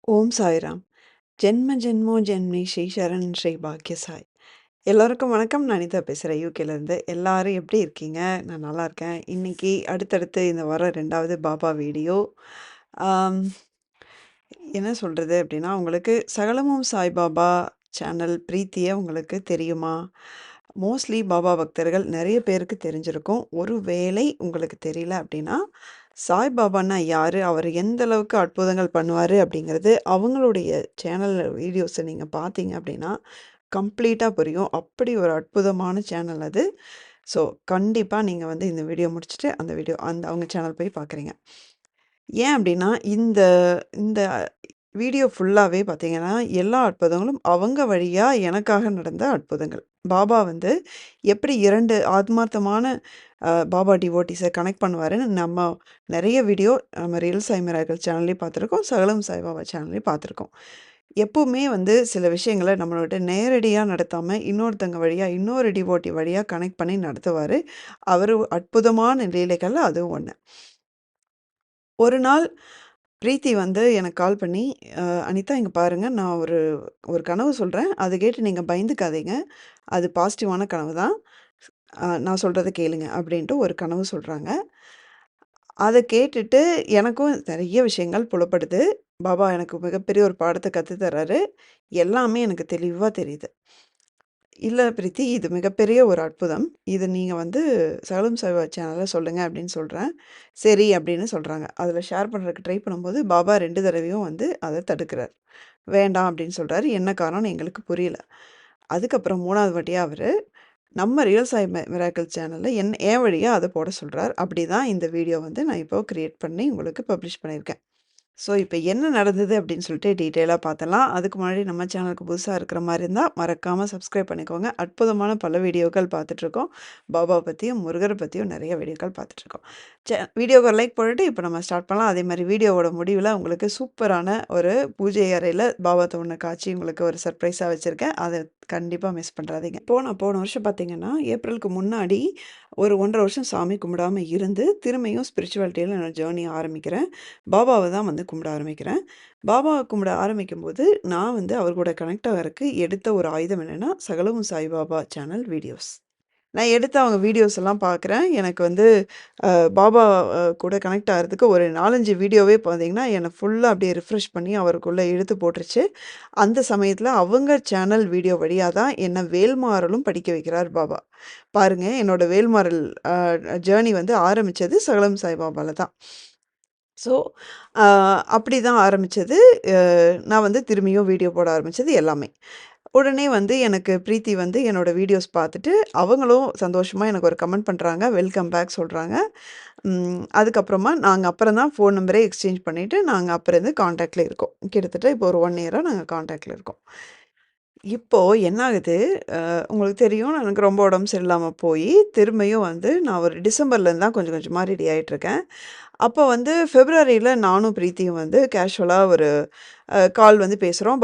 ஓம் சாய்ராம். ஜென்ம ஜென்மோ ஜென்மி ஸ்ரீ சரண் ஸ்ரீ பாக்ய சாய். எல்லோருக்கும் வணக்கம். நான் அனிதா பேசுறேன் யூகேலேருந்து. எல்லாரும் எப்படி இருக்கீங்க? நான் நல்லா இருக்கேன். இன்னைக்கு அடுத்தடுத்து இந்த வாரம் 2வது பாபா வீடியோ. ஆம், என்ன சொல்றது அப்படின்னா, உங்களுக்கு சகலமும் சாய்பாபா சேனல் பிரீத்திய உங்களுக்கு தெரியுமா? மோஸ்ட்லி பாபா பக்தர்கள் நெறைய பேருக்கு தெரிஞ்சிருக்கும். ஒருவேளை உங்களுக்கு தெரியல அப்படின்னா, சாய்பாபான்னா யாரு? அவர் எந்த அளவுக்கு அற்புதங்கள் பண்ணுவாரு? அப்படிங்கிறது அவங்களுடைய சேனல் வீடியோஸ நீங்க பார்த்தீங்க அப்படின்னா, கம்ப்ளீட்டா புரியும். அப்படி ஒரு அற்புதமான சேனல் அது. ஸோ, கண்டிப்பா நீங்க வந்து இந்த வீடியோ முடிச்சுட்டு, அந்த அவங்க சேனல் போய் பார்க்குறீங்க. ஏன் அப்படின்னா, இந்த இந்த வீடியோ ஃபுல்லாவே பார்த்தீங்கன்னா, எல்லா அற்புதங்களும் அவங்க வழியா எனக்காக நடந்த அற்புதங்கள். பாபா வந்து எப்படி 2 ஆத்மார்த்தமான பாபா டிவோட்டீஸ கனெக்ட் பண்ணுவாருன்னு நம்ம நெறைய வீடியோ நம்ம ரியல் சாய் மிராக்கிள் சேனல்லயும் பார்த்துருக்கோம். சகலம் சாய்பாபா சேனல்லயும் பார்த்துருக்கோம். எப்பவுமே வந்து சில விஷயங்கள நம்மளோட நேரடியா நடத்தாம, இன்னொருத்தங்க வழியா, இன்னொரு டிவோட்டி வழியா கனெக்ட் பண்ணி நடத்துவாரு. அவரு அற்புதமான லீலைகள்ல அதுவும் ஒண்ணு. ஒரு நாள் பிரீத்தி வந்து எனக்கு கால் பண்ணி, "அனிதா இங்க பாருங்க, நான் ஒரு ஒரு கனவு சொல்றேன். அத கேட்டு நீங்க பயந்துக்காதீங்க. அது பாசிட்டிவான கனவு தான். நான் சொல்றத கேளுங்க." அப்படின்ட்டு ஒரு கனவு சொல்றாங்க. அத கேட்டுட்டு எனக்கும் நெறைய விஷயங்கள் புலப்படுது. பாபா எனக்கு மிகப்பெரிய ஒரு பாடத்த கத்து தர்றாரு. எல்லாமே எனக்கு தெளிவா தெரியுது. "இல்ல பிரீத்தி, இது மிகப்பெரிய ஒரு அற்புதம். இத நீங்க வந்து சகலம் சாய்பா சேனல்ல சொல்லுங்க." அப்படின்னு சொல்றேன். சரி அப்படின்னு சொல்றாங்க. அதில ஷேர் பண்றதுக்கு ட்ரை பண்ணும்போது, பாபா 2 தடவையும் வந்து அத தடுக்கிறார். வேண்டாம் அப்படின்னு சொல்றாரு. என்ன காரணம்னு எங்களுக்கு புரியல. அதுக்கப்புறம் 3வது வாட்டியா அவரு, நம்ம ரியல் சாய் மிராக்கிள் சேனல்ல என் வழியா அத போட சொல்றார். அப்படிதான் இந்த வீடியோ வந்து நான் இப்போ கிரியேட் பண்ணி உங்களுக்கு பப்ளிஷ் பண்ணியிருக்கேன். ஸோ, இப்ப என்ன நடந்தது அப்படின்னு சொல்லிட்டு டீட்டெயிலா பார்த்தலாம். அதுக்கு முன்னாடி நம்ம சேனலுக்கு புதுசா இருக்கிற மாரி இருந்தா, மறக்காம சப்ஸ்கிரைப் பண்ணிக்கோங்க. அற்புதமான பல வீடியோக்கள் பார்த்துட்ருக்கோம். பாபா பத்தியும், முருகர பத்தியும் நெறைய வீடியோக்கள் பார்த்துட்ருக்கோம். வீடியோக்கு ஒரு லைக் போட்டுட்டு இப்ப நம்ம ஸ்டார்ட் பண்ணலாம். அதே மாரி வீடியோவோட முடிவுல உங்களுக்கு சூப்பரான ஒரு பூஜை அறையில பாபா தோணுன காட்சி உங்களுக்கு ஒரு சர்ப்ரைஸா வச்சிருக்கேன். அத கண்டிப்பா மிஸ் பண்றாதீங்க. நான் போன வருஷம் பார்த்தீங்கன்னா, ஏப்ரலுக்கு முன்னாடி ஒரு 1 1/2 வருஷம் சாமி கும்பிடாம இருந்து, திரும்பியும் ஸ்பிரிச்சுவாலிட்டில என்னோட ஜர்னி ஆரம்பிக்கிறேன். பாபாவ தான் வந்து கும்பிட ஆரம்பிக்கிறேன். பாபாவ கும்பிட ஆரம்பிக்கும்போது, நான் வந்து அவர் கூட கனெக்ட் ஆகறக்கு எடுத்த ஒரு ஆயுதம் என்னன்னா, சகலமும் சாய்பாபா சேனல் வீடியோஸ். நான் எடுத்து அவங்க வீடியோஸ் எல்லாம் பார்க்குறேன். எனக்கு வந்து பாபா கூட கனெக்ட் ஆகுறதுக்கு ஒரு 4, 5 வீடியோவே பார்த்தீங்கன்னா, என்ன ஃபுல்லா அப்படியே ரிஃப்ரெஷ் பண்ணி அவருக்குள்ள இழுத்து போட்டுருச்சு. அந்த சமயத்தில அவங்க சேனல் வீடியோ வழியா தான் என்ன வேல்மாறலும் படிக்க வைக்கிறார் பாபா. பாருங்க, என்னோட வேல்மாறல் அ ஜர்னி வந்து ஆரம்பிச்சது சகலம் சாய்பாபால தான். ஸோ, அ அப்படிதான் ஆரம்பிச்சது. அ நான் வந்து திரும்பியும் வீடியோ போட ஆரம்பிச்சது எல்லாமே. உடனே வந்து எனக்கு பிரீத்தி வந்து என்னோட வீடியோஸ் பார்த்துட்டு, அவங்களும் சந்தோஷமா எனக்கு ஒரு கமெண்ட் பண்றாங்க. வெல்கம் பேக் சொல்றாங்க. அதுக்கப்புறமா நாங்க அப்புறம் தான் ஃபோன் நம்பரே எக்ஸ்சேஞ்ச் பண்ணிட்டு, நாங்க அப்புறம் இருந்து கான்டாக்ட்ல இருக்கோம். கிட்டத்தட்ட இப்போ ஒரு 1 இயரா நாங்க கான்டாக்ட்ல இருக்கோம். இப்போ என்ன ஆகுது, உங்களுக்கு தெரியும் எனக்கு ரொம்ப உடம்பு சரியில்லாம போயி, திரும்பியும் வந்து நான் ஒரு டிசம்பர்லேருந்து தான் கொஞ்சம் கொஞ்சமா ரெடி ஆயிட்டுருக்கேன். அப்போ வந்து பிப்ரவரியில நானும் பிரீத்தியும் வந்து கேஷுவலா ஒரு கால் வந்து பேசுறோம்.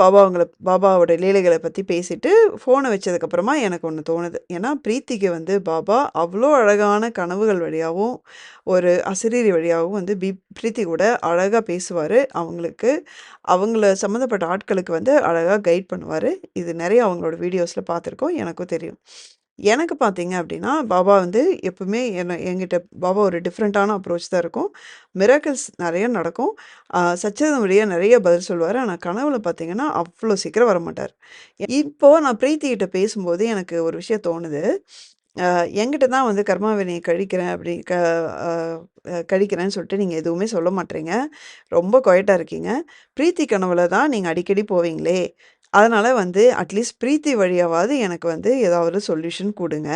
பாபாவோட லீலைகள பத்தி பேசிட்டு, ஃபோன வச்சதுக்கப்புறமா எனக்கு ஒண்ணு தோணுது. ஏன்னா, பிரீத்திக்கு வந்து பாபா அவ்ளோ அழகான கனவுகள் வழியாவும், ஒரு அசரீரி வழியாவும் வந்து பிரீத்தி கூட அழகா பேசுவாரு. அவங்கள சம்மந்தப்பட்ட ஆட்களுக்கு வந்து அழகா கைட் பண்ணுவாரு. இது நெறைய அவங்களோட வீடியோஸ்ல பார்த்துருக்கோம். எனக்கும் தெரியும். எனக்கு பார்த்தீங்க அப்டின்னா, பாபா வந்து எப்பவுமே என்கிட்ட பாபா ஒரு டிஃப்ரெண்ட்டான அப்ரோச் தான் இருக்கும். மிராக்கிள்ஸ் நெறைய நடக்கும். சச்சரிதம் வழியா நெறைய பதில் சொல்லுவாரு. ஆனா கனவுல பார்த்தீங்கன்னா, அவ்ளோ சீக்கிரம் வரமாட்டாரு. இப்போ நான் பிரீத்தி கிட்ட பேசும்போது எனக்கு ஒரு விஷயம் தோணுது. அ என்கிட்ட தான் வந்து கர்மா வினைய கழிக்கிறேன் அப்டி க அ கழிக்கிறேன்னு சொல்லிட்டு நீங்க எதுவுமே சொல்ல மாட்றீங்க. ரொம்ப குயட்டா இருக்கீங்க. பிரீத்தி கனவுல தான் நீங்க அடிக்கடி போவீங்களே! அதனால வந்து அட்லீஸ்ட் பிரீத்தி வழியாவாவது எனக்கு வந்து ஏதாவது சொல்யூஷன் குடுங்க.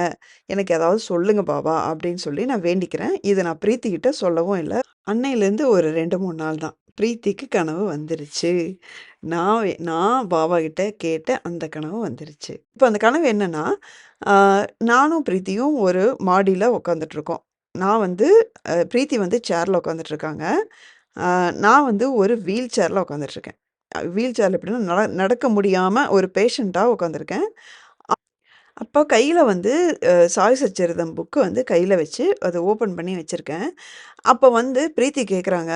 எனக்கு ஏதாவது சொல்லுங்க பாபா! அப்டின்னு சொல்லி நான் வேண்டிக்கிறேன். இத நான் பிரீத்தி கிட்ட சொல்லவும் இல்ல. அன்னையிலேருந்து ஒரு 2, 3 நாள் தான். பிரீத்திக்கு கனவு வந்துருச்சு. நான் பாபா கிட்ட கேட்ட அந்த கனவு வந்துருச்சு. இப்ப அந்த கனவு என்னன்னா, ஆ நானும் பிரீத்தியும் ஒரு மாடியில உட்காந்துட்டுருக்கோம். நான் வந்து பிரீத்தி வந்து சேர்ல உட்காந்துட்டுருக்காங்க. நான் வந்து ஒரு வீல் சேர்ல உட்காந்துட்டுருக்கேன். வீல் சேர்ல எப்படின்னா, நடக்க முடியாம ஒரு பேஷண்டா உட்காந்துருக்கேன். அப்போ கையில வந்து சாய் சச்சரிதம் புக் வந்து கையில வச்சு, அத ஓப்பன் பண்ணி வச்சிருக்கேன். அப்ப வந்து பிரீத்தி கேட்குறாங்க,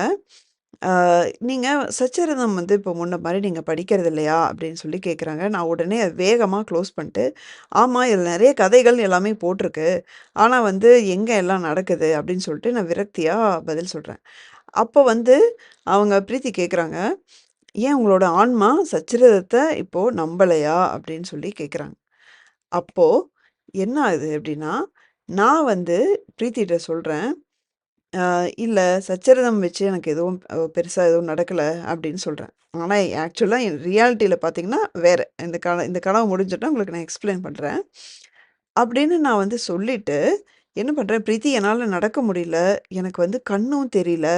ஆ "நீங்க சச்சரிதம் வந்து இப்போ முன்ன மாரி நீங்க படிக்கிறது இல்லையா?" அப்படின்னு சொல்லி கேட்குறாங்க. நான் உடனே அத வேகமா க்ளோஸ் பண்ணிட்டு, "ஆமா, இதுல நெறைய கதைகள் எல்லாமே போட்டிருக்கு. ஆனா வந்து எங்க எல்லாம் நடக்குது?" அப்படின்னு சொல்லிட்டு நான் விரக்தியா பதில் சொல்றேன். அப்போ வந்து அவங்க பிரீத்தி கேட்குறாங்க, "ஏன் உங்களோட ஆன்மா சச்சரிதத்த இப்போ நம்பலையா?" அப்படின்னு சொல்லி கேட்குறாங்க. அப்போ என்ன ஆகுது அப்படின்னா, நான் வந்து பிரீத்திட்ட சொல்றேன், இல்ல சச்சரிதம் வச்சு எனக்கு எதுவும் பெருசா எதுவும் நடக்கல" அப்படின்னு சொல்றேன். ஆனா ஆக்சுவலா ரியாலிட்டில பார்த்தீங்கன்னா வேற. இந்த கனவு முடிஞ்சிட்டா உங்களுக்கு நான் எக்ஸ்ப்ளைன் பண்றேன். அப்படின்னு நான் வந்து சொல்லிட்டு, என்ன பண்றேன், "பிரீத்தி என்னால நடக்க முடியல. எனக்கு வந்து கண்ணும் தெரியல."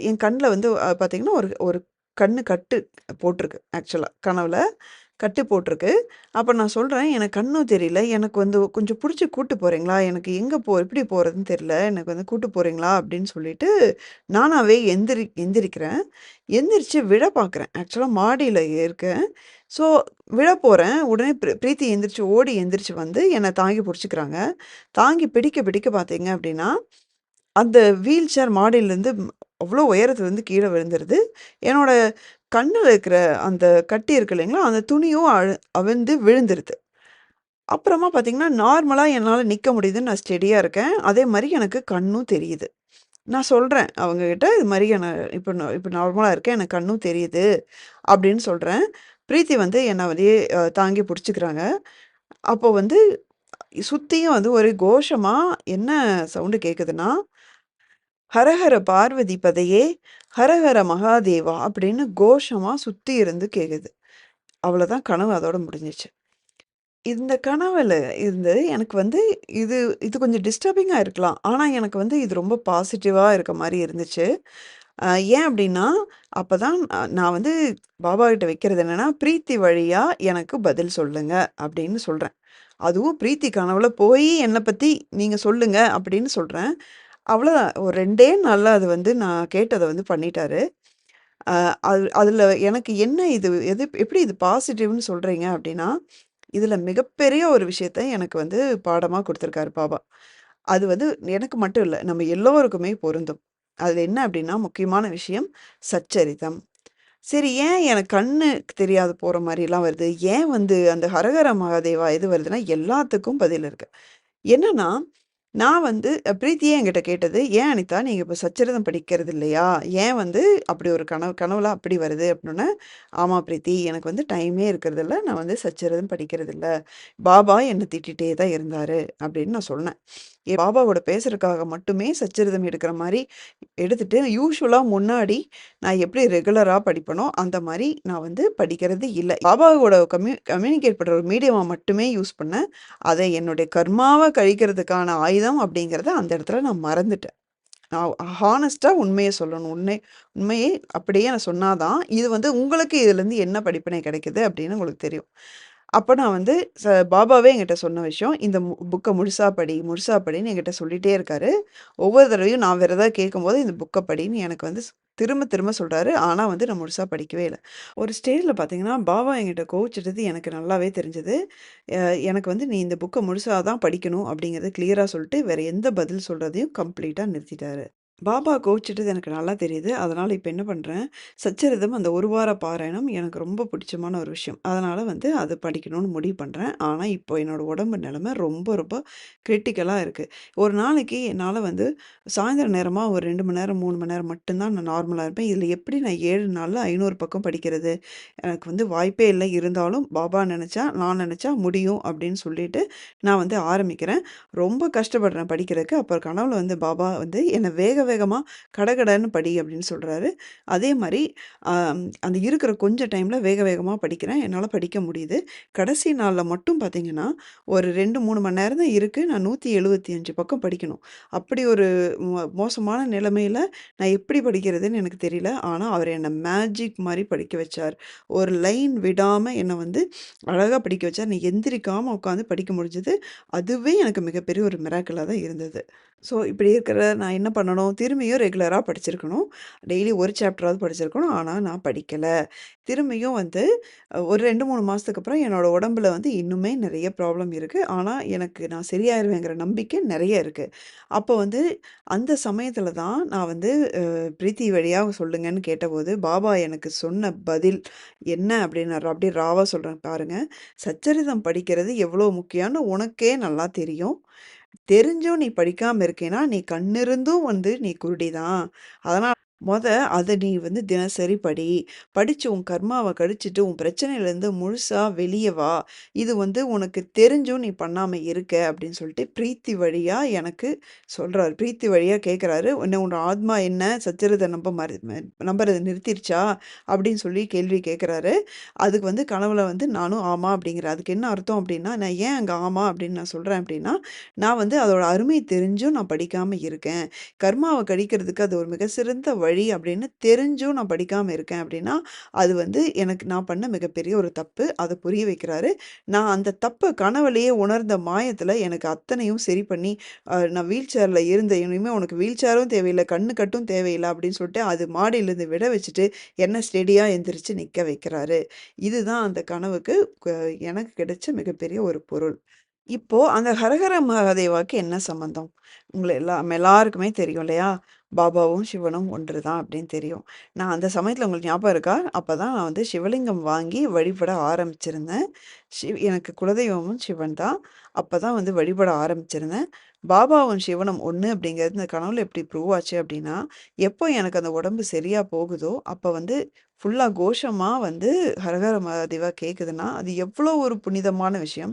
என் கண்ல வந்து பார்த்தீங்கன்னா, ஒரு ஒரு கண்ணு கட்டு போட்டிருக்கு ஆக்சுவலா கனவுல. கட்டு போட்டிருக்கு. அப்ப நான் சொல்றேன், "எனக்கு கண்ணும் தெரியல. எனக்கு வந்து கொஞ்சம் புடிச்சு கூட்டு போறீங்களா? எனக்கு எப்படி போறதுன்னு தெரியல. எனக்கு வந்து கூட்டு போறீங்களா?" அப்படின்னு சொல்லிட்டு, நானாவே எந்திரிக்கிறேன். எந்திரிச்சு விழ பார்க்குறேன். ஆக்சுவலா மாடியில இருக்கேன். ஸோ விழ போறேன். உடனே பிரீத்தி ஓடி எந்திரிச்சு வந்து என்ன தாங்கி புடிச்சுக்கிறாங்க. தாங்கி பிடிக்க பிடிக்க பார்த்தீங்க அப்படின்னா அந்த வீல் சேர் மாடியிலேருந்து அவ்ளோ உயரத்துலருந்து கீழ விழுந்துருது. என்னோட கண்ணுல இருக்கிற அந்த கட்டி இருக்கு இல்லைங்களா, அந்த துணியும் அவிழ்ந்து விழுந்துருது. அப்புறமா பார்த்தீங்கன்னா, நார்மலா என்னால நிக்க முடியுது. நான் ஸ்டெடியா இருக்கேன். அதே மாரி எனக்கு கண்ணும் தெரியுது. நான் சொல்றேன் அவங்ககிட்ட, "இது மாரி இப்ப நார்மலா இருக்கேன். எனக்கு கண்ணும் தெரியுது." அப்படின்னு சொல்றேன். பிரீத்தி வந்து என்ன வந்து தாங்கி புடிச்சுக்கிறாங்க. அப்போ வந்து சுத்தியும் வந்து ஒரே கோஷமா என்ன சவுண்ட் கேட்குதுன்னா, "ஹரஹர பார்வதி பதையே, ஹரஹர மகாதேவா" அப்படின்னு கோஷமா சுத்தி இருந்து கேக்குது. அவ்வளோதான் கனவு அதோட முடிஞ்சுச்சு. இந்த கனவுல இருந்து எனக்கு வந்து இது இது கொஞ்சம் டிஸ்டர்பிங்கா இருக்கலாம். ஆனா எனக்கு வந்து இது ரொம்ப பாசிட்டிவா இருக்க மாரி இருந்துச்சு. அ ஏன் அப்டின்னா, அப்பதான் நான் வந்து பாபா கிட்ட வைக்கிறது என்னன்னா, "பிரீத்தி வழியா எனக்கு பதில் சொல்லுங்க" அப்படின்னு சொல்றேன். அதுவும் பிரீத்தி கனவுல போயி என்ன பத்தி நீங்க சொல்லுங்க அப்படின்னு சொல்றேன். அவ்வளோதான். ஒரு 2டே நாள்ல அது வந்து நான் கேட்டத வந்து பண்ணிட்டாரு. அ அதுல எனக்கு என்ன இது எப்படி இது பாசிட்டிவ்ன்னு சொல்றீங்க அப்படின்னா, இதுல மிகப்பெரிய ஒரு விஷயத்த எனக்கு வந்து பாடமா குடுத்துருக்காரு பாபா. அது வந்து எனக்கு மட்டும் இல்ல. நம்ம எல்லோருக்குமே பொருந்தும். அதுல என்ன அப்படின்னா, முக்கியமான விஷயம் சச்சரிதம். சரி, ஏன் எனக்கு கண்ணுக்கு தெரியாது போற மாரிலாம் வருது? ஏன் வந்து அந்த ஹரஹர மகாதேவா இது வருதுன்னா, எல்லாத்துக்கும் பதில் இருக்கு. என்னன்னா, நான் வந்து பிரீத்தியே என்கிட்ட கேட்டது, "ஏன் அனிதா நீங்க இப்ப சச்சரிதம் படிக்கிறது இல்லையா? ஏன் வந்து அப்படி ஒரு கனவுலாம் அப்படி வருது?" அப்படின்னோனே, "ஆமா பிரீத்தி, எனக்கு வந்து டைமே இருக்கிறதில்ல. நான் வந்து சச்சரிதம் படிக்கிறதில்ல. பாபா என்ன திட்டிட்டே தான் இருந்தாரு." அப்படின்னு நான் சொன்னேன். பாபாவோட பேசுறதுக்காக மட்டுமே சச்சரிதம் எடுக்கிற மாரி எடுத்துட்டு, யூசுவலா முன்னாடி நான் எப்படி ரெகுலரா படிப்பேனோ, அந்த மாரி நான் வந்து படிக்கிறது இல்ல. பாபாவோட கம்யூனிகேட் பண்ற ஒரு மீடியமா மட்டுமே யூஸ் பண்ணேன். அத என்னுடைய கர்மாவ கழிக்கிறதுக்கான ஆயுதம் அப்படிங்கிறத அந்த இடத்துல நான் மறந்துட்டேன். நான் ஹானஸ்ட்டா உண்மைய சொல்லணும். உண்மையே அப்படியே நான் சொன்னா தான், இது வந்து உங்களுக்கு இதுலருந்து என்ன படிப்பினை கிடைக்குது அப்படின்னு உங்களுக்கு தெரியும். அப்ப நான் வந்து பாபாவே என்கிட்ட சொன்ன விஷயம், இந்த புக்க முழுசா படி, முழுசா படின்னு என்கிட்ட சொல்லிட்டே இருக்காரு. ஒவ்வொரு தடவையும் நான் வேற ஏதாவது கேட்கும்போது, இந்த புக்க படின்னு எனக்கு வந்து திரும்ப திரும்ப சொல்றாரு. ஆனா வந்து நான் முழுசா படிக்கவே இல்ல. ஒரு ஸ்டேஜ்ல பார்த்தீங்கன்னா, பாபா என்கிட்ட கோவிச்சுட்டது எனக்கு நல்லாவே தெரிஞ்சது. அ எனக்கு வந்து "நீ இந்த புக்க முழுசா தான் படிக்கணும்" அப்படிங்கிறத கிளியரா சொல்லிட்டு, வேற எந்த பதில் சொல்றதையும் கம்ப்ளீட்டா நிறுத்திட்டாரு. பாபா கோவிச்சுட்டது எனக்கு நல்லா தெரியுது. அதனால இப்ப என்ன பண்றேன், சச்சரிதம் அந்த 1 வார பாராயணம் எனக்கு ரொம்ப பிடிச்சமான ஒரு விஷயம். அதனால வந்து அது படிக்கணும்னு முடிவு பண்றேன். ஆனா, இப்போ என்னோட உடம்பு நிலைமை ரொம்ப ரொம்ப கிரிட்டிக்கலா இருக்கு. ஒரு நாளைக்கு என்னால வந்து சாயந்தரம் நேரமா ஒரு 2 மணி நேரம், 3 மணி நேரம் மட்டும் தான் நான் நார்மலா இருப்பேன். இதில எப்படி நான் 7 நாள்ல 500 பக்கம் படிக்கிறது? எனக்கு வந்து வாய்ப்பே இல்ல. இருந்தாலும் பாபா நெனச்சா, நான் நெனச்சா முடியும் அப்படின்னு சொல்லிட்டு, நான் வந்து ஆரம்பிக்கிறேன். ரொம்ப கஷ்டப்படுறேன் படிக்கிறதுக்கு. அப்புறம் கனவுல வந்து பாபா வந்து என்ன வேக வேகமா கடகடன்னு படி அப்படின்னு சொல்றாரு. அதே மாரி அந்த இருக்கிற கொஞ்சம் டைம்ல வேக வேகமா படிக்கிறேன். என்னால படிக்க முடியுது. கடைசி நாள்ல மட்டும் பார்த்தீங்கன்னா, ஒரு 2, 3 மணி நேரம் தான் இருக்கு. நான் 175 பக்கம் படிக்கணும். அப்படி ஒரு மோசமான நிலைமையில நான் எப்படி படிக்கிறதுன்னு எனக்கு தெரியல. ஆனா, அவர் என்ன மேஜிக் மாரி படிக்க வச்சார். ஒரு லைன் விடாம என்ன வந்து அழகா படிக்க வச்சார். நான் எந்திரிக்காம உட்காந்து படிக்க முடிஞ்சது. அதுவே எனக்கு மிகப்பெரிய ஒரு மிராக்கிளா தான் இருந்தது. ஸோ இப்படி இருக்கிற நான் என்ன பண்ணணும்? திரும்பியும் ரெகுலரா படிச்சிருக்கணும். டெய்லி ஒரு சாப்டராவது படிச்சிருக்கணும். ஆனா நான் படிக்கல. திரும்பியும் வந்து ஒரு 2, 3 மாசத்துக்கு அப்புறம் என்னோட உடம்புல வந்து இன்னுமே நெறைய ப்ராப்ளம் இருக்கு. ஆனா எனக்கு நான் சரியாயிருவேங்கிற நம்பிக்கை நெறைய இருக்கு. அப்போ வந்து அந்த சமயத்தில தான் நான் வந்து பிரீத்தி வழியா சொல்லுங்கன்னு கேட்டபோது, பாபா எனக்கு சொன்ன பதில் என்ன அப்படின்னு நான் அப்படியே ராவா சொல்றேன் பாருங்க. "சச்சரிதம் படிக்கிறது எவ்வளோ முக்கியம்னு உனக்கே நல்லா தெரியும். தெரிஞ்சும் நீ படிக்காம இருக்கேன்னா, நீ கண்ணிருந்தும் வந்து நீ குருடி தான். அதனால அத நீ வந்து தினசரி படி. படிச்சு உன் கர்மாவ கழிச்சுட்டு, உன் பிரச்சனையிலேருந்து முழுசா வெளிய வா. இது வந்து உனக்கு தெரிஞ்சும் நீ பண்ணாம இருக்க." அப்படின்னு சொல்லிட்டு பிரீத்தி வழியா எனக்கு சொல்றாரு. பிரீத்தி வழியா கேட்குறாரு. "என்ன உன் ஆத்மா என்ன சச்சரித நம்புறத நிறுத்திருச்சா?" அப்படின்னு சொல்லி கேள்வி கேட்குறாரு. அதுக்கு வந்து கனவுல வந்து நானும் ஆமா அப்படிங்கிறேன். அதுக்கு என்ன அர்த்தம் அப்படின்னா, நான் ஏன் அங்க ஆமா அப்படின்னு நான் சொல்றேன் அப்படின்னா, நான் வந்து அதோட அருமை தெரிஞ்சும் நான் படிக்காம இருக்கேன். கர்மாவ கழிக்கிறதுக்கு அது ஒரு மிக சிறந்த வழி அப்படின்னு தெரிஞ்சும் நான் படிக்காம இருக்கேன் அப்படின்னா, அது வந்து எனக்கு நான் பண்ண மிகப்பெரிய ஒரு தப்பு. அத புரிய வைக்கிறாரு. நான் அந்த தப்ப கனவுலயே உணர்ந்த மாயத்துல எனக்கு அத்தனையும் சரி பண்ணி, நான் வீல் சேர்ல இருந்தேன். இனிமே உனக்கு வீல் சேரும் தேவையில்ல, கண்ணு கட்டும் தேவையில்ல அப்படின்னு சொல்லிட்டு, அது மாடியிலேருந்து விழ வச்சுட்டு, என்ன ஸ்டெடியா எந்திரிச்சு நிக்க வைக்கிறாரு. இதுதான் அந்த கனவுக்கு க எனக்கு கிடைச்ச மிகப்பெரிய ஒரு பொருள். இப்போ அந்த ஹரஹர மகாதேவாக்கு என்ன சம்மந்தம்? நம்ம எல்லாருக்குமே தெரியும் இல்லையா? பாபாவும், சிவனும் ஒன்று தான் அப்படின்னு தெரியும். நான் அந்த சமயத்துல உங்களுக்கு ஞாபகம் இருக்கா? அப்பதான் நான் வந்து சிவலிங்கம் வாங்கி வழிபட ஆரம்பிச்சிருந்தேன். எனக்கு குலதெய்வமும் சிவன் தான். அப்பதான் வந்து வழிபட ஆரம்பிச்சிருந்தேன். பாபாவும் சிவனும் ஒண்ணு அப்படிங்கிறது இந்த கனவுல எப்படி ப்ரூவ் ஆச்சு அப்படின்னா, எப்போ எனக்கு அந்த உடம்பு சரியா போகுதோ, அப்ப வந்து ஃபுல்லா கோஷமா வந்து ஹரஹர மகாதேவா கேக்குதுன்னா, அது எவ்வளோ ஒரு புனிதமான விஷயம்.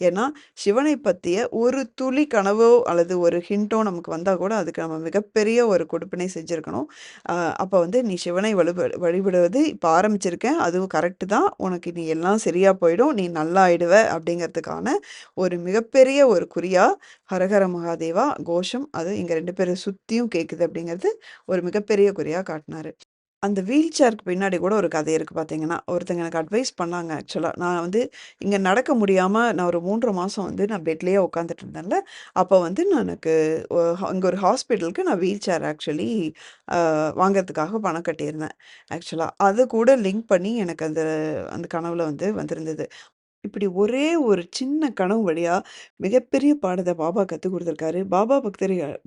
ஏன்னா, சிவனை பத்திய ஒரு துளி கனவோ அல்லது ஒரு ஹிண்ட்டோ நமக்கு வந்தா கூட, அதுக்கு நம்ம மிகப்பெரிய ஒரு கொடுப்பினை செஞ்சிருக்கணும். அ அப்ப வந்து "நீ சிவனை வழிபடுவது இப்ப ஆரம்பிச்சிருக்க. அதுவும் கரெக்ட்டு தான். உனக்கு இனி எல்லாம் சரியா போயிடும். நீ நல்லாயிடுவ." அப்படிங்கிறதுக்கான ஒரு மிகப்பெரிய ஒரு குறியா, ஹரஹர மகாதேவா கோஷம் அது எங்க 2 பேர சுத்தியும் கேக்குது அப்படிங்கிறது ஒரு மிகப்பெரிய குறியா காட்டுனாரு. அந்த வீல் சேருக்கு பின்னாடி கூட ஒரு கதை இருக்கு பார்த்தீங்கன்னா, ஒருத்தங்க எனக்கு அட்வைஸ் பண்ணாங்க ஆக்சுவலா. நான் வந்து இங்க நடக்க முடியாம நான் ஒரு 3 1/2 மாசம் வந்து நான் பெட்லயே உட்காந்துட்டு இருந்தேன்ல. அப்போ வந்து நான் எனக்கு அங்க ஒரு ஹாஸ்பிட்டலுக்கு நான் வீல் சேர் ஆக்சுவலி வாங்குறதுக்காக பணம் கட்டியிருந்தேன். ஆக்சுவலா. அது கூட லிங்க் பண்ணி எனக்கு அந்த அந்த கனவுல வந்து வந்திருந்தது. இப்படி ஒரே ஒரு சின்ன கனவு வழியா மிகப்பெரிய பாடத்த பாபா கத்துக் குடுத்துருக்காரு. பாபா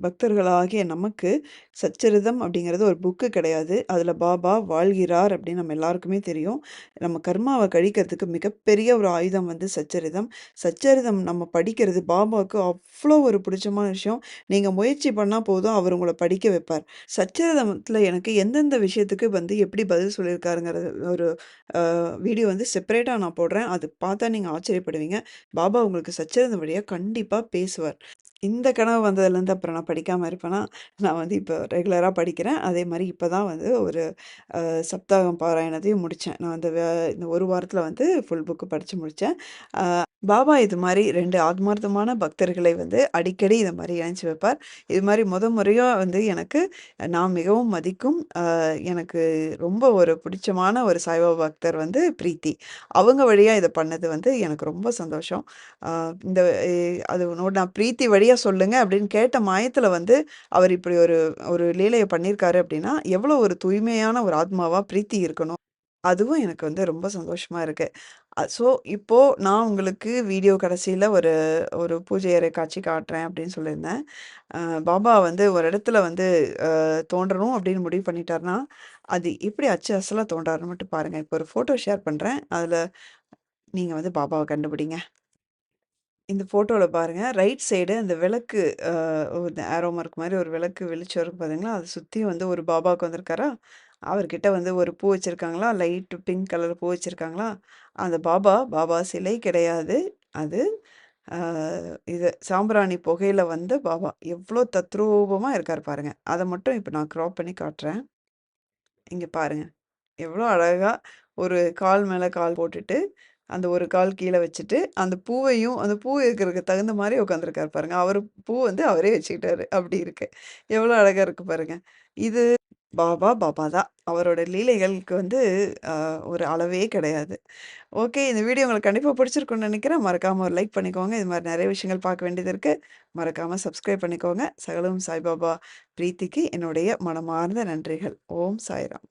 பக்தர்களாகிய நமக்கு சச்சரிதம் அப்படிங்கிறது ஒரு புக்கு கிடையாது. அதுல பாபா வாழ்கிறார் அப்படின்னு நம்ம எல்லாருக்குமே தெரியும். நம்ம கர்மாவ கழிக்கிறதுக்கு மிகப்பெரிய ஒரு ஆயுதம் வந்து சச்சரிதம். சச்சரிதம் நம்ம படிக்கிறது பாபாவுக்கு அவ்ளோ ஒரு பிடிச்சமான விஷயம். நீங்க முயற்சி பண்ணா போதும், அவர் உங்கள படிக்க வைப்பார். சச்சரிதத்துல எனக்கு எந்தெந்த விஷயத்துக்கு வந்து எப்படி பதில் சொல்லியிருக்காருங்கிறது ஒரு வீடியோ வந்து செப்பரேட்டா நான் போடுறேன். அது பார்த்தா நீங்க ஆச்சரியப்படுவீங்க. பாபா உங்களுக்கு சச்சரிதம் வழியா கண்டிப்பா பேசுவார். இந்த கனவு வந்ததுலேருந்து அப்புறம் நான் படிக்காம இருப்பேனா, நான் வந்து இப்போ ரெகுலரா படிக்கிறேன். அதே மாரி இப்ப தான் வந்து ஒரு சப்தாகம் பாராயணத்தையும் முடிச்சேன். நான் வந்து இந்த 1 வாரத்தில வந்து ஃபுல் புக் படிச்சு முடிச்சேன். பாபா இது மாரி 2 ஆத்மார்த்தமான பக்தர்களை வந்து அடிக்கடி இது மாரி இணைச்சு வைப்பார். இது மாரி முறையா வந்து எனக்கு நான் மிகவும் மதிக்கும் எனக்கு ரொம்ப ஒரு பிடிச்சமான ஒரு சாய்பாபா பக்தர் வந்து பிரீத்தி. அவங்க வழியா இத பண்ணது வந்து எனக்கு ரொம்ப சந்தோஷம். அ இந்த எ அது நான் பிரீத்தி வழியா சொல்லுங்க அப்படின்னு கேட்ட மாயத்துல வந்து அவர் இப்படி ஒரு ஒரு லீலைய பண்ணியிருக்காரு அப்படின்னா, எவ்வளோ ஒரு தூய்மையான ஒரு ஆத்மாவா பிரீத்தி இருக்கணும். அதுவும் எனக்கு வந்து ரொம்ப சந்தோஷமா இருக்கு. ஸோ, இப்போ நான் உங்களுக்கு வீடியோ கடைசியில ஒரு ஒரு பூஜை அறை காட்சி காட்டுறேன் அப்படின்னு சொல்லியிருந்தேன். அ பாபா வந்து ஒரு இடத்துல வந்து தோன்றணும் அப்படின்னு முடிவு பண்ணிட்டாருன்னா, அது எப்படி அச்சு அசலா தோன்றாருன்னு மட்டும் பாருங்க. இப்போ ஒரு ஃபோட்டோ ஷேர் பண்றேன். அதுல நீங்க வந்து பாபாவ கண்டுபிடிங்க. இந்த ஃபோட்டோல பாருங்க. ரைட் சைடு அந்த விளக்கு இந்த ஆரோ மார்க் மாரி ஒரு விளக்கு வெளிச்சம் இருக்கும் பார்த்தீங்களா? அத சுத்தி வந்து ஒரு பாபா உட்காந்துருக்காரா? அவர்கிட்ட வந்து ஒரு பூ வச்சிருக்காங்களா? லைட் பிங்க் கலர் பூ வச்சிருக்காங்களா? அந்த பாபா சிலை கிடையாது. அது ஆ இது சாம்பிராணி புகையில வந்த பாபா. எவ்ளோ தத்ரூபமா இருக்காரு பாருங்க. அத மட்டும் இப்ப நான் கிராப் பண்ணி காட்டுறேன். இங்க பாருங்க. எவ்ளோ அழகா ஒரு கால் மேல கால் போட்டுட்டு, அந்த ஒரு கால் கீழ வச்சுட்டு, அந்த பூ இருக்கிறதுக்கு தகுந்த மாரி உட்காந்துருக்காரு பாருங்க. அவரு பூ வந்து அவரே வச்சுக்கிட்டாரு. அப்படி இருக்கு. எவ்வளோ அழகா இருக்கு பாருங்க. இது பாபா, பாபா தான். அவரோட லீலைகளுக்கு வந்து அ ஒரு அளவே கிடையாது. ஓகே. இந்த வீடியோ உங்களுக்கு கண்டிப்பா பிடிச்சிருக்கும்னு நெனைக்கிறேன். மறக்காம ஒரு லைக் பண்ணிக்கோங்க. இது மாரி நெறைய விஷயங்கள் பார்க்க வேண்டியது இருக்கு. மறக்காம சப்ஸ்கிரைப் பண்ணிக்கோங்க. சகலம் சாய்பாபா பிரீத்திக்கு என்னுடைய மனமார்ந்த நன்றிகள். ஓம் சாய்ராம்.